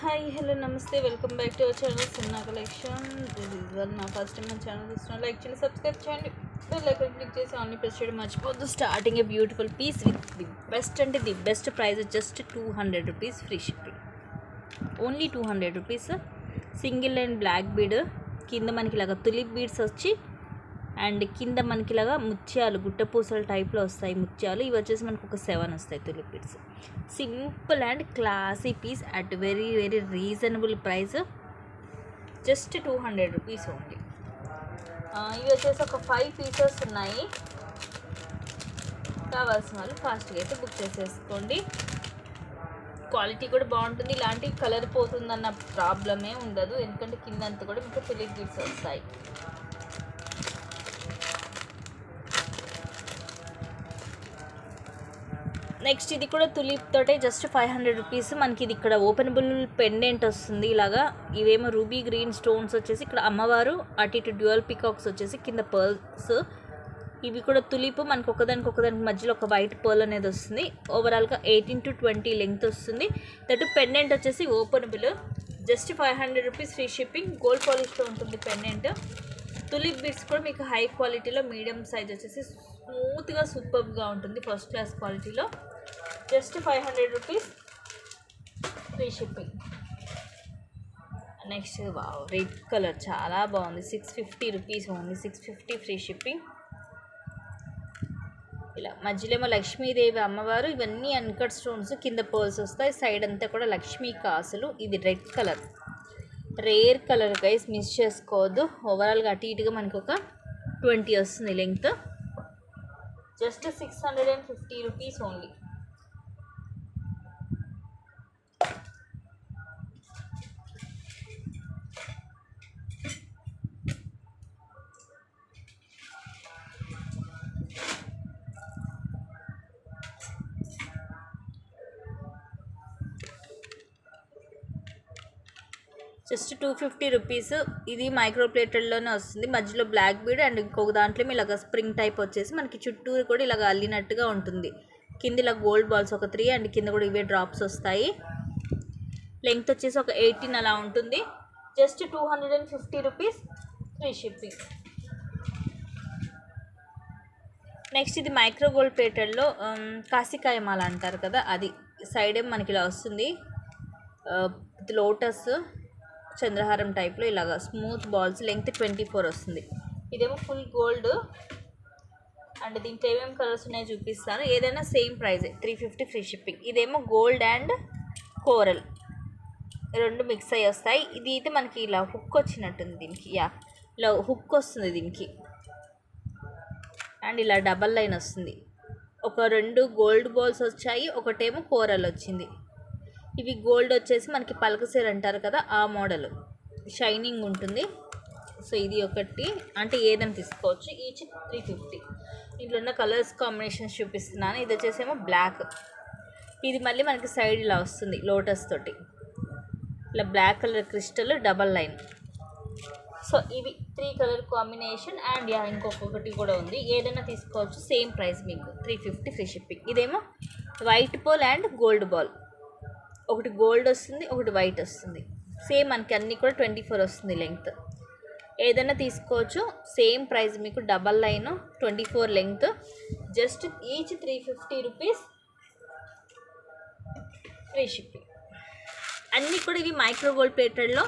Hi hello నమస్తే welcome back to our channel సిన్నా collection. This is one నా first time మన ఛానల్ చూస్తున్నా లైక్ చేయండి, సబ్స్క్రైబ్ చేయండి, బెల్ ఐకాన్ క్లిక్ చేసి ఆన్లీ ప్రెస్ చేయడం మర్చిపోద్దు. Starting a beautiful piece with the best అంటే the best price just 200 rupees free shipping. Only 200 rupees. Single and black bead కింద మనకి ఇలాగా తులిప్ బీడ్స్ వచ్చి అండ్ కింద మనకి ఇలాగా ముత్యాలు గుట్టపూసల టైప్లో వస్తాయి ముత్యాలు. ఇవి వచ్చేసి మనకు ఒక 7 వస్తాయి tulip beads. Simple and classy piece at very very reasonable price, just 200 rupees only. ఇవి వచ్చేసి ఒక 5 పీసెస్ ఉన్నాయి. కావాల్సిన వాళ్ళు ఫాస్ట్గా అయితే బుక్ చేసేసుకోండి. క్వాలిటీ కూడా బాగుంటుంది, ఇలాంటి కలర్ పోతుందన్న ప్రాబ్లమే ఉండదు, ఎందుకంటే కింద అంతా కూడా మీకు తులిప్ బీడ్స్ వస్తాయి. నెక్స్ట్ ఇది కూడా తులిప్ తోటే జస్ట్ 500 రూపీస్. మనకి ఇది ఇక్కడ ఓపెనబుల్ పెండెంట్ వస్తుంది ఇలాగా. ఇవేమో రూబీ గ్రీన్ స్టోన్స్ వచ్చేసి ఇక్కడ అమ్మవారు, అటు ఇటు డ్యూయల్ పికాక్స్ వచ్చేసి కింద పర్ల్స్. ఇవి కూడా తులిప్ మనకు ఒకదానికి మధ్యలో ఒక వైట్ పర్ల్ అనేది వస్తుంది. ఓవరాల్గా 18 to 20 లెంగ్త్ వస్తుంది. దట్ పెండెంట్ వచ్చేసి openable, just 500 rupees free shipping. Gold పాలిష్తో ఉంటుంది పెండెంట్. తులిప్ బీడ్స్ కూడా మీకు హై క్వాలిటీలో మీడియం సైజ్ వచ్చేసి స్మూత్గా సూపర్గా ఉంటుంది, ఫస్ట్ క్లాస్ క్వాలిటీలో. Just 500 rupees free shipping. Next wow, red colour చాలా బాగుంది. 650 రూపీస్ ఓన్లీ, 650 ఫ్రీ షిప్పింగ్. ఇలా మధ్యలో ఏమో లక్ష్మీదేవి అమ్మవారు, ఇవన్నీ అన్కట్ స్టోన్స్, కింద పర్ల్స్ వస్తాయి. సైడ్ అంతా కూడా లక్ష్మీ కాసులు. ఇది red colour, rare colour guys, miss చేసుకోవద్దు. ఓవరాల్గా అటు ఇటుగా మనకు ఒక 20 వస్తుంది length. Just 650 rupees only. Just 250 rupees. ఇది మైక్రో ప్లేటెడ్లోనే వస్తుంది. మధ్యలో బ్లాక్ బీడ్ అండ్ ఇంకొక దాంట్లో ఇలాగ స్ప్రింగ్ టైప్ వచ్చేసి మనకి చుట్టూరు కూడా ఇలాగ అల్లినట్టుగా ఉంటుంది. కింద ఇలా గోల్డ్ బాల్స్ ఒక 3 అండ్ కింద కూడా ఇవే డ్రాప్స్ వస్తాయి. లెంగ్త్ వచ్చేసి ఒక 18 అలా ఉంటుంది. Just 250 rupees free shipping. Next ఇది మైక్రో గోల్డ్ ప్లేటెడ్లో కాశీకాయ మాల అంటారు కదా, అది సైడ్ ఏం మనకి ఇలా వస్తుంది. లోటస్ చంద్రహారం టైప్లో ఇలాగా స్మూత్ బాల్స్, లెంగ్త్ 24 వస్తుంది. ఇదేమో ఫుల్ గోల్డ్ అండ్ దీంట్లో ఏమేమి కలర్స్ ఉన్నాయో చూపిస్తాను. ఏదైనా సేమ్ ప్రైజే, 350 ఫ్రీ షిప్పింగ్. ఇదేమో గోల్డ్ అండ్ కోరల్ రెండు మిక్స్ అయ్యి వస్తాయి. ఇది అయితే మనకి ఇలా హుక్ వచ్చినట్టుంది దీనికి, ఇలా హుక్ వస్తుంది దీనికి అండ్ ఇలా డబల్ లైన్ వస్తుంది. ఒక 2 గోల్డ్ బాల్స్ వచ్చాయి, ఒకటేమో కోరల్ వచ్చింది. ఇవి గోల్డ్ వచ్చేసి మనకి పలకసేర్ అంటారు కదా, ఆ మోడల్ షైనింగ్ ఉంటుంది. సో ఇది ఒకటి, అంటే ఏదైనా తీసుకోవచ్చు. ఈచ్ 350. ఇంట్లో ఉన్న కలర్స్ కాంబినేషన్స్ చూపిస్తున్నాను. ఇది వచ్చేసేమో బ్లాక్. ఇది మళ్ళీ మనకి సైడ్ ఇలా వస్తుంది లోటస్ తోటి, ఇలా black colour crystal double line. So ఇవి 3 కలర్ కాంబినేషన్ అండ్ ఇంకొకటి కూడా ఉంది. ఏదైనా తీసుకోవచ్చు, సేమ్ ప్రైస్ మీకు 350 ఫ్రీ షిప్పింగ్. ఇదేమో white ball and gold ball, ఒకటి గోల్డ్ వస్తుంది, ఒకటి వైట్ వస్తుంది. సేమ్ మనకి అన్నీ కూడా 24 వస్తుంది లెంగ్త్. ఏదైనా తీసుకోవచ్చు, సేమ్ ప్రైస్ మీకు. Double line 24 length, just each 350 rupees free shipping. అన్నీ కూడా ఇవి మైక్రో గోల్డ్ ప్లేటెడ్లో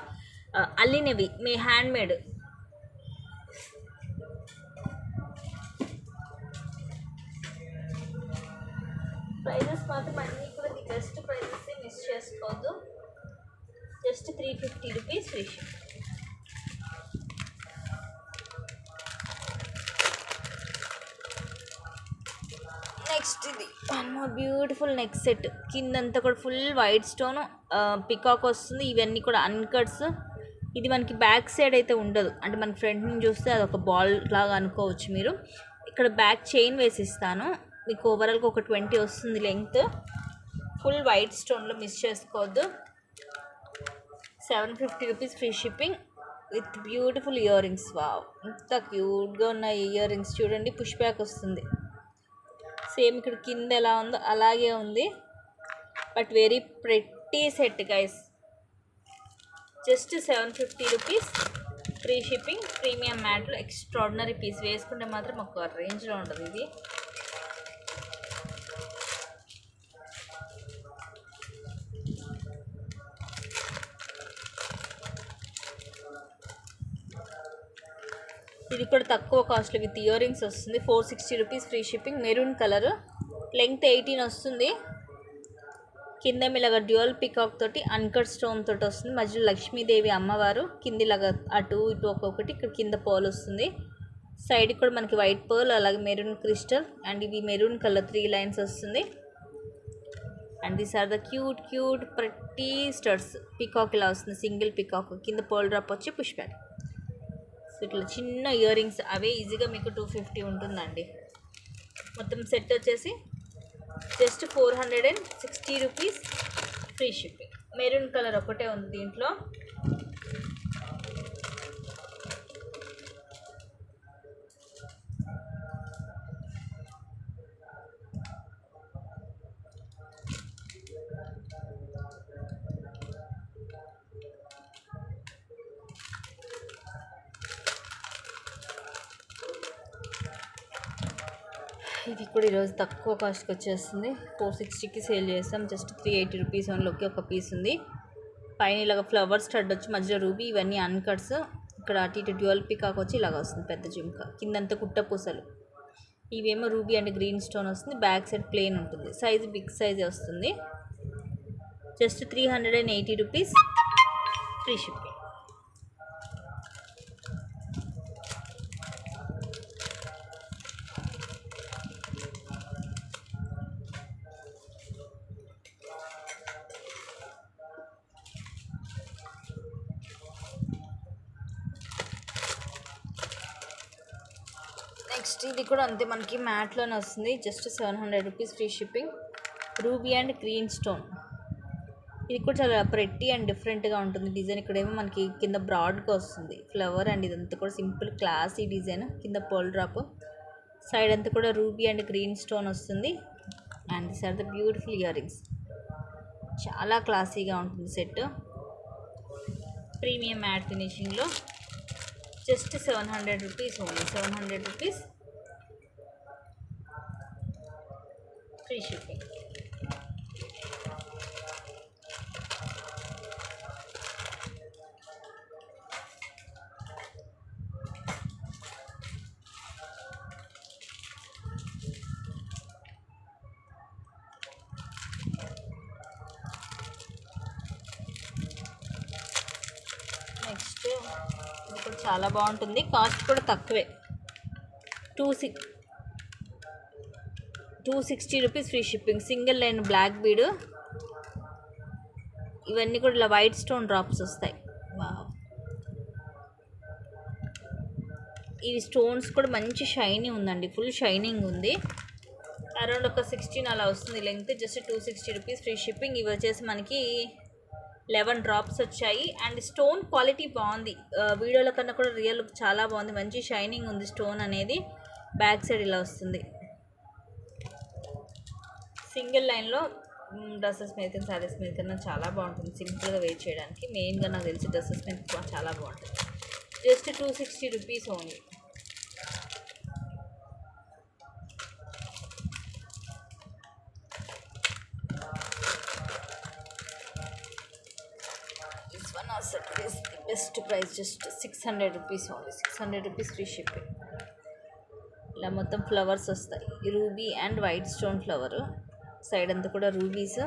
అల్లినవి, మీ హ్యాండ్ మేడ్. ప్రైజెస్ మాత్రం అన్నీ కూడా ది బెస్ట్ ప్రైజెస్, మిస్ చేసుకోవద్దు. Just 350 rupees free shipping. Next ఇది one more beautiful neck set. కిందంతా కూడా ఫుల్ వైట్ స్టోన్ పికాక్ వస్తుంది. ఇవన్నీ కూడా అన్కట్స్. ఇది మనకి బ్యాక్ సైడ్ అయితే ఉండదు, అంటే మనకి ఫ్రంట్ నుంచి చూస్తే అది ఒక బాల్ లాగా అనుకోవచ్చు మీరు. ఇక్కడ బ్యాక్ చైన్ వేసిస్తాను మీకు. ఓవరాల్గా ఒక 20 వస్తుంది లెంగ్త్. ఫుల్ వైట్ స్టోన్లో, మిస్ చేసుకోవద్దు. 750 rupees free shipping with beautiful earrings. Wow, ఇంత క్యూట్గా ఉన్న ఇయర్ రింగ్స్ చూడండి. పుష్ బ్యాక్ వస్తుంది. సేమ్ ఇక్కడ కింద ఎలా ఉందో అలాగే ఉంది, but very pretty set guys. Just 750 rupees free shipping. Premium మ్యాట్లో ఎక్స్ట్రాడినరీ పీస్, వేసుకుంటే మాత్రం ఒక రేంజ్లో ఉంటుంది ఇది. ఇది కూడా తక్కువ కాస్ట్లో విత్ ఇయర్ రింగ్స్ వస్తుంది. 460 rupees free shipping. Maroon colour, length 18 వస్తుంది. కింద ఇలాగ డ్యూయల్ పికాక్ తోటి అన్కట్ స్టోన్ తోటి వస్తుంది. మధ్యలో లక్ష్మీదేవి అమ్మవారు, కిందిలాగా అటు ఇటు ఒక్కొక్కటి, ఇక్కడ కింద పర్ల్ వస్తుంది. సైడ్ కూడా మనకి వైట్ పర్ల్, అలాగే మెరూన్ క్రిస్టల్, అండ్ ఇవి మెరూన్ కలర్ 3 లైన్స్ వస్తుంది. And these are the cute pretty studs. Peacock ఇలా వస్తుంది, సింగిల్ పికాక్, కింద పర్ల్ డ్రాప్ వచ్చి పుష్ బ్యాక్. సో ఇట్లా చిన్న ఇయర్ రింగ్స్, అవే ఈజీగా మీకు 250 ఉంటుందండి. మొత్తం సెట్ వచ్చేసి just 460 rupees free shipping. Maroon colour ఒకటే ఉంది దీంట్లో. ఇది కూడా ఈరోజు తక్కువ కాస్ట్కి వచ్చేస్తుంది. 460కి సేల్ చేస్తాం. జస్ట్ 380 రూపీస్ ఓన్లోకి ఒక పీస్ ఉంది. పైన ఇలాగ ఫ్లవర్ స్టడ్ వచ్చి మధ్యలో రూబీ, ఇవన్నీ అన్కట్స్. ఇక్కడ అటు ఇటు డ్యూయల్ పికాక్ వచ్చి ఇలాగ వస్తుంది, పెద్ద జుమ్కా, కిందంతా కుట్ట పూసలు. ఇవేమో రూబీ అండ్ గ్రీన్ స్టోన్ వస్తుంది. బ్యాక్ సైడ్ ప్లెయిన్ ఉంటుంది. సైజ్ బిగ్ సైజే వస్తుంది. Just 380 rupees free shipping. Next ఇది కూడా అంతే, మనకి మ్యాట్లోనే వస్తుంది. Just 700 rupees free shipping. Ruby and green stone. ఇది కూడా చాలా ప్రెట్టి అండ్ డిఫరెంట్గా ఉంటుంది డిజైన్. ఇక్కడేమో మనకి కింద బ్రాడ్గా వస్తుంది ఫ్లవర్, అండ్ ఇదంతా కూడా సింపుల్ క్లాసీ డిజైన్. కింద పర్ల్ డ్రాప్, సైడ్ అంతా కూడా రూబీ అండ్ గ్రీన్ స్టోన్ వస్తుంది. And this are the beautiful earrings. చాలా క్లాసీగా ఉంటుంది సెట్. ప్రీమియం మ్యాట్ ఫినిషింగ్లో just 700 rupees only. 700 rupees free shipping. Next ఇది కూడా చాలా బాగుంటుంది. కాస్ట్ కూడా తక్కువే. 260 rupees free shipping. Single line black bead. ఇవన్నీ కూడా ఇలా వైట్ స్టోన్ డ్రాప్స్ వస్తాయి. ఇవి స్టోన్స్ కూడా మంచి షైనీ ఉందండి, ఫుల్ షైనింగ్ ఉంది. అరౌండ్ ఒక 16 అలా వస్తుంది length. Just 260 rupees free shipping. ఇవి వచ్చేసి మనకి 11 డ్రాప్స్ వచ్చాయి. అండ్ స్టోన్ క్వాలిటీ బాగుంది, వీడియోల కన్నా కూడా రియల్ చాలా బాగుంది. మంచి షైనింగ్ ఉంది స్టోన్ అనేది. బ్యాక్ సైడ్ ఇలా వస్తుంది. సింగిల్ లైన్లో డ్రెస్సెస్ మీద కన్నా శారీస్ మీద కన్నా చాలా బాగుంటుంది. సింపుల్గా వేర్ చేయడానికి మెయిన్గా నాకు తెలిసి డ్రెస్సెస్ మీద చాలా బాగుంటుంది. Just 260 rupees only. This one also is the best price, just 600 rupees only. 600 rupees free shipping. ఇలా మొత్తం ఫ్లవర్స్ వస్తాయి. Ruby and white stone flower. Side అంతా కూడా రూబీస్,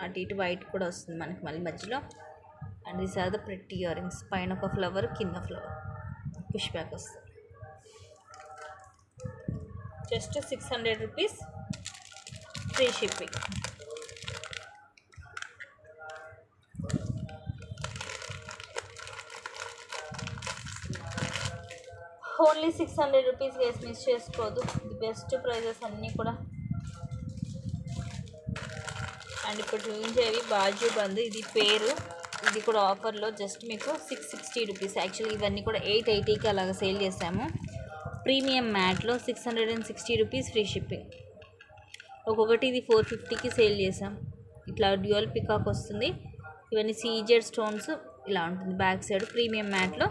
అటు ఇటు వైట్ కూడా వస్తుంది మనకి మళ్ళీ మధ్యలో. And these are the pretty earrings. పైన ఒక ఫ్లవర్, కింద ఫ్లవర్, పుష్ బ్యాక్ వస్తుంది. Just 600 rupees free shipping. Only 600 rupees guys, miss చేసుకోవద్దు. ది బెస్ట్ ప్రైజెస్ అన్నీ కూడా. అండ్ ఇప్పుడు చూపించేవి బాజు బంద్. ఇది పేరు, ఇది కూడా ఆఫర్లో జస్ట్ మీకు 660 రూపీస్. యాక్చువల్లీ ఇవన్నీ కూడా 880కి అలాగ సేల్ చేసాము. ప్రీమియం మ్యాట్లో 660 రూపీస్ ఫ్రీ షిప్పింగ్. ఒక్కొక్కటి ఇది 450కి సేల్ చేసాం. ఇట్లా డ్యూయల్ పికాక్ వస్తుంది. ఇవన్నీ సీజెడ్ స్టోన్స్, ఇలా ఉంటుంది బ్యాక్ సైడ్ ప్రీమియం మ్యాట్లో.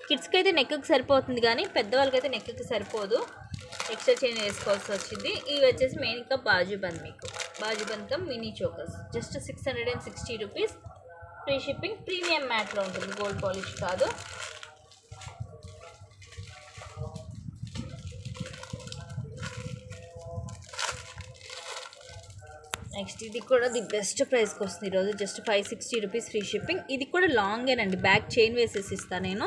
కిడ్స్కి అయితే నెక్కి సరిపోతుంది కానీ పెద్దవాళ్ళకైతే నెక్కి సరిపోదు, ఎక్స్ట్రా చైన్ వేసుకోవాల్సి వచ్చింది. ఇవి వచ్చేసి మెయిన్ ఇంకా బాజుబంద్, మీకు బాజుబంద్ cum mini chokers, just 660 rupees, free shipping, premium మ్యాట్లో ఉంటుంది, గోల్డ్ పాలిష్ కాదు. నెక్స్ట్ ఇది కూడా ది బెస్ట్ ప్రైస్కి వస్తుంది ఈరోజు, జస్ట్ 560 రూపీస్, ఫ్రీ షిప్పింగ్. ఇది కూడా లాంగేనండి, బ్యాక్ చైన్ వేసేసి ఇస్తాను నేను.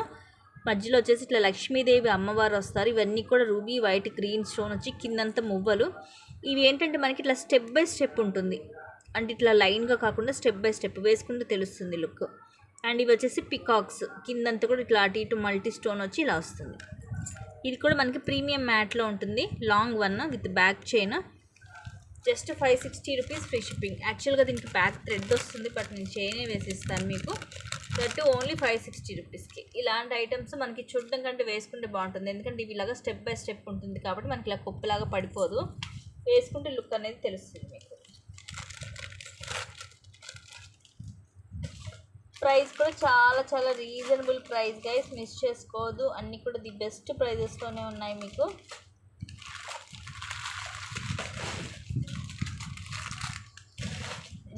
మధ్యలో వచ్చేసి ఇట్లా లక్ష్మీదేవి అమ్మవారు వస్తారు. ఇవన్నీ కూడా రూబీ వైట్ గ్రీన్ స్టోన్ వచ్చి కిందంతా మువ్వలు. ఇవి ఏంటంటే మనకి ఇట్లా స్టెప్ బై స్టెప్ ఉంటుంది, అంటే ఇట్లా లైన్గా కాకుండా స్టెప్ బై స్టెప్ వేసుకుంటే తెలుస్తుంది లుక్. అండ్ ఇవి వచ్చేసి పికాక్స్, కిందంతా కూడా ఇట్లా అటు ఇటు మల్టీ స్టోన్ వచ్చి ఇలా వస్తుంది. ఇది కూడా మనకి ప్రీమియం మ్యాట్లో ఉంటుంది, long one with back chain, just 560 rupees, free shipping. యాక్చువల్గా దీనికి బ్యాక్ థ్రెడ్ వస్తుంది, బట్ నేను చైనే వేసిస్తాను మీకు, దట్ ఓన్లీ 560 రూపీస్కి. ఇలాంటి ఐటమ్స్ మనకి చూడడం కంటే వేసుకుంటే బాగుంటుంది, ఎందుకంటే ఇవి ఇలాగా స్టెప్ బై స్టెప్ ఉంటుంది కాబట్టి మనకి ఇలా కుప్పలాగా పడిపోదు, వేసుకుంటే లుక్ అనేది తెలుస్తుంది మీకు. ప్రైస్ కూడా చాలా చాలా రీజనబుల్ ప్రైస్ గైస్, మిస్ చేసుకోవద్దు. అన్నీ కూడా ది బెస్ట్ ప్రైజెస్లోనే ఉన్నాయి మీకు.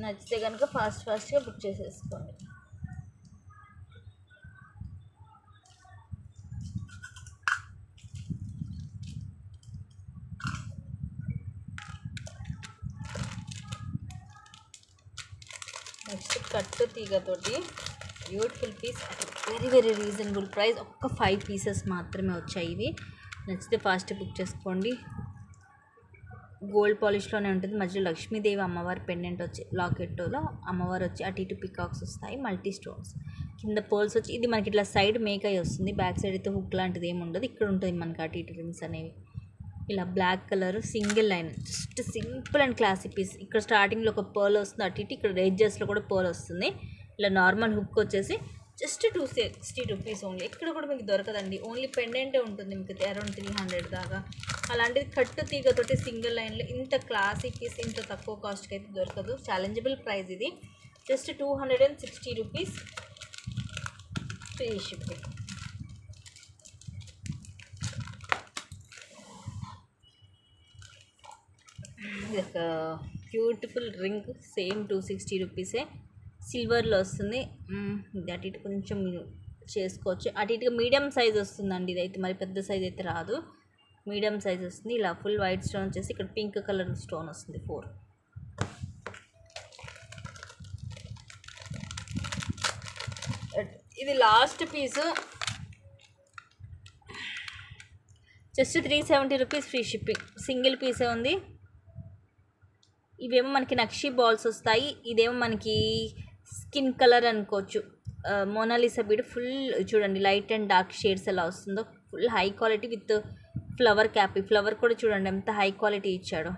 నచ్చితే కనుక ఫాస్ట్గా బుక్ చేసేసుకోండి. నెక్స్ట్ కట్టు తీగతోటి beautiful piece, very reasonable price, ఒక్క 5 పీసెస్ మాత్రమే వచ్చాయి. ఇవి నచ్చితే ఫాస్ట్ బుక్ చేసుకోండి. గోల్డ్ పాలిష్లోనే ఉంటుంది, మధ్యలో లక్ష్మీదేవి అమ్మవారి పెండెంట్ వచ్చి లాకెట్లో అమ్మవారు వచ్చి అటు ఇటు పికాక్స్ వస్తాయి, మల్టీ స్టోన్స్, కింద పర్ల్స్ వచ్చి, ఇది మనకి ఇట్లా సైడ్ మేక్ అయ్యి వస్తుంది, బ్యాక్ సైడ్ అయితే హుక్ లాంటిది ఏమి ఉండదు, ఇక్కడ ఉంటుంది మనకి అటు ఇటు రింగ్స్ అనేవి. ఇలా black colour single line, just simple and classy piece. ఇక్కడ స్టార్టింగ్లో ఒక పర్ల్ వస్తుంది అటు ఇటు, ఇక్కడ ఎడ్జెస్లో కూడా పర్ల్ వస్తుంది. ఇలా నార్మల్ హుక్ వచ్చేసి జస్ట్ 260 రూపీస్ ఓన్లీ. ఇక్కడ కూడా మీకు దొరకదండి, ఓన్లీ పెండెంటే ఉంటుంది మీకు అరౌండ్ 300 దాకా. అలాంటిది కట్టు తీగతోటి సింగిల్ లైన్లో ఇంత క్లాసీ పీస్ ఇంత తక్కువ కాస్ట్కి అయితే దొరకదు. ఛాలెంజబుల్ ప్రైస్ ఇది, జస్ట్ 260 రూపీస్, ఫ్రీ షిప్పింగ్. ఇది ఒక బ్యూటిఫుల్ రింగ్, సేమ్ 260 రూపీసే, సిల్వర్లో వస్తుంది. ఇది అటు ఇటు కొంచెం మీరు చేసుకోవచ్చు, అటు ఇటుగా మీడియం సైజ్ వస్తుందండి. ఇదైతే మరి పెద్ద సైజ్ అయితే రాదు, మీడియం సైజ్ వస్తుంది. ఇలా ఫుల్ వైట్ స్టోన్ వచ్చేసి ఇక్కడ పింక్ కలర్ స్టోన్ వస్తుంది 4. ఇది లాస్ట్ పీసు, just 370 rupees, free shipping. Single పీసే ఉంది. ఇవేమో మనకి నక్షి బాల్స్ వస్తాయి, ఇదేమో మనకి స్కిన్ కలర్ అనుకోవచ్చు, మోనాలిసా బీడ్ ఫుల్ చూడండి, లైట్ అండ్ డార్క్ షేడ్స్ ఎలా వస్తుందో, full high quality with flower cap. ఈ ఫ్లవర్ కూడా చూడండి ఎంత హై క్వాలిటీ ఇచ్చాడో.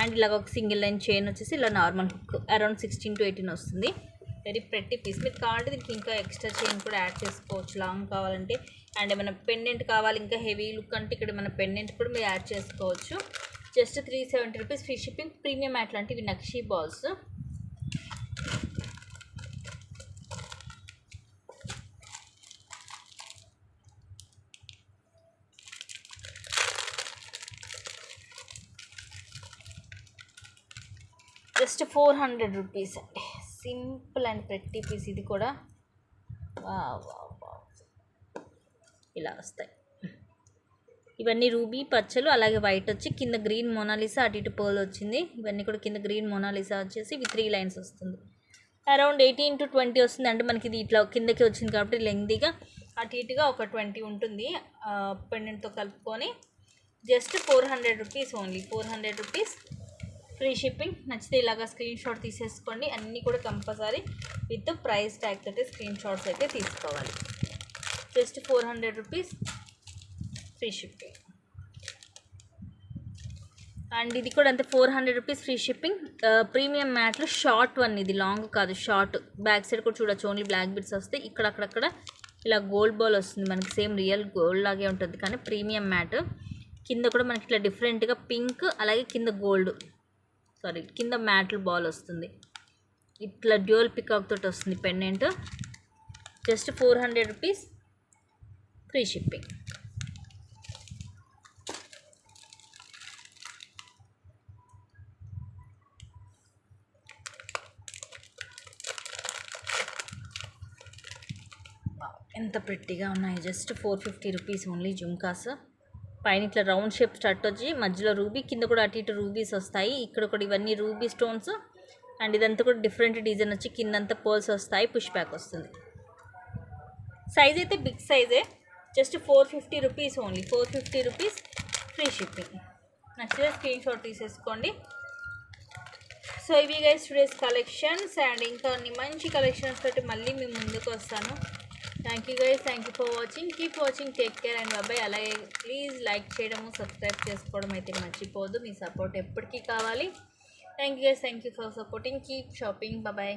అండ్ ఇలాగ ఒక సింగిల్ లైన్ చైన్ వచ్చేసి ఇలా నార్మల్ హుక్, అరౌండ్ 16 to 18 వస్తుంది. Very pretty piece. మీరు కావాలంటే దీనికి ఇంకా ఎక్స్ట్రా చైన్ కూడా యాడ్ చేసుకోవచ్చు లాంగ్ కావాలంటే. అండ్ ఏమైనా పెండెంట్ కావాలి ఇంకా హెవీ లుక్ అంటే ఇక్కడ మన పెండెంట్ కూడా మీరు యాడ్ చేసుకోవచ్చు. Just 370 rupees, free shipping. Premium అట్లాంటివి నక్షి బాల్స్. జస్ట్ 400 రూపీస్ అండి. సింపుల్ అండ్ ప్రెట్టి పీస్ ఇది కూడా. ఇలా వస్తాయి ఇవన్నీ రూబీ పచ్చలు, అలాగే వైట్ వచ్చి కింద గ్రీన్ మోనాలిసా, అటు ఇటు పర్ల్ వచ్చింది. ఇవన్నీ కూడా కింద గ్రీన్ మోనాలిసా వచ్చేసి ఇవి 3 లైన్స్ వస్తుంది. అరౌండ్ 18 to 20 వస్తుంది. అంటే మనకి ఇది ఇట్లా కిందకి వచ్చింది కాబట్టి లెంగ్తీగా, అటు ఇటుగా ఒక 20 ఉంటుంది పెండెంట్తో కలుపుకొని. Just 400 rupees only, 400 rupees, free shipping. నచ్చితే ఇలాగా స్క్రీన్ షాట్ తీసేసుకోండి. అన్నీ కూడా కంపల్సరీ విత్ ప్రైస్ ట్యాగ్ తోటి స్క్రీన్ షాట్స్ అయితే తీసుకోవాలి. Just 400 rupees, free shipping. And ఇది కూడా అంతే 400 రూపీస్, ఫ్రీ షిప్పింగ్. ప్రీమియం మ్యాట్లో షార్ట్ వన్, ఇది లాంగ్ కాదు షార్ట్. బ్యాక్ సైడ్ కూడా చూడొచ్చు, ఓన్లీ బ్లాక్ బిట్స్ వస్తాయి. ఇక్కడ అక్కడక్కడ ఇలా గోల్డ్ బాల్ వస్తుంది మనకి, సేమ్ రియల్ గోల్డ్ లాగే ఉంటుంది కానీ ప్రీమియం మ్యాట్. కింద కూడా మనకి ఇట్లా డిఫరెంట్గా పింక్, అలాగే కింద గోల్డ్, కింద మ్యాట్లు బాల్ వస్తుంది. ఇట్లా డ్యూయల్ పికాక్ తోటి వస్తుంది pendant. Just 400 rupees, free shipping. ఎంత ప్రెట్టిగా ఉన్నాయి. Just 450 rupees only jhumkas. పైన ఇట్లా రౌండ్ షేప్ స్టట్ వచ్చి మధ్యలో రూబీ, కింద కూడా అటు ఇటు రూబీస్ వస్తాయి. ఇక్కడ కూడా ఇవన్నీ రూబీ స్టోన్స్. అండ్ ఇదంతా కూడా డిఫరెంట్ డిజైన్ వచ్చి కిందంతా పర్ల్స్ వస్తాయి. పుష్ బ్యాక్ వస్తుంది. సైజ్ అయితే బిగ్ సైజే. Just 450 rupees only. 450 rupees, free shipping. నచ్చితే స్క్రీన్ షాట్ తీసేసుకోండి. సో ఇవి గైస్ టుడేస్ కలెక్షన్స్. అండ్ ఇంకా అన్ని మంచి కలెక్షన్స్ తోటి మళ్ళీ మేము ముందుకు వస్తాను. Thank you guys, thank you for watching. Keep watching, take care and bye bye. అలాగే ప్లీజ్ లైక్ చేయడము, సబ్స్క్రైబ్ చేసుకోవడం అయితే మర్చిపోవద్దు. మీ సపోర్ట్ ఎప్పటికీ కావాలి. Thank you guys, thank you for supporting. Keep shopping, బాబాయ్.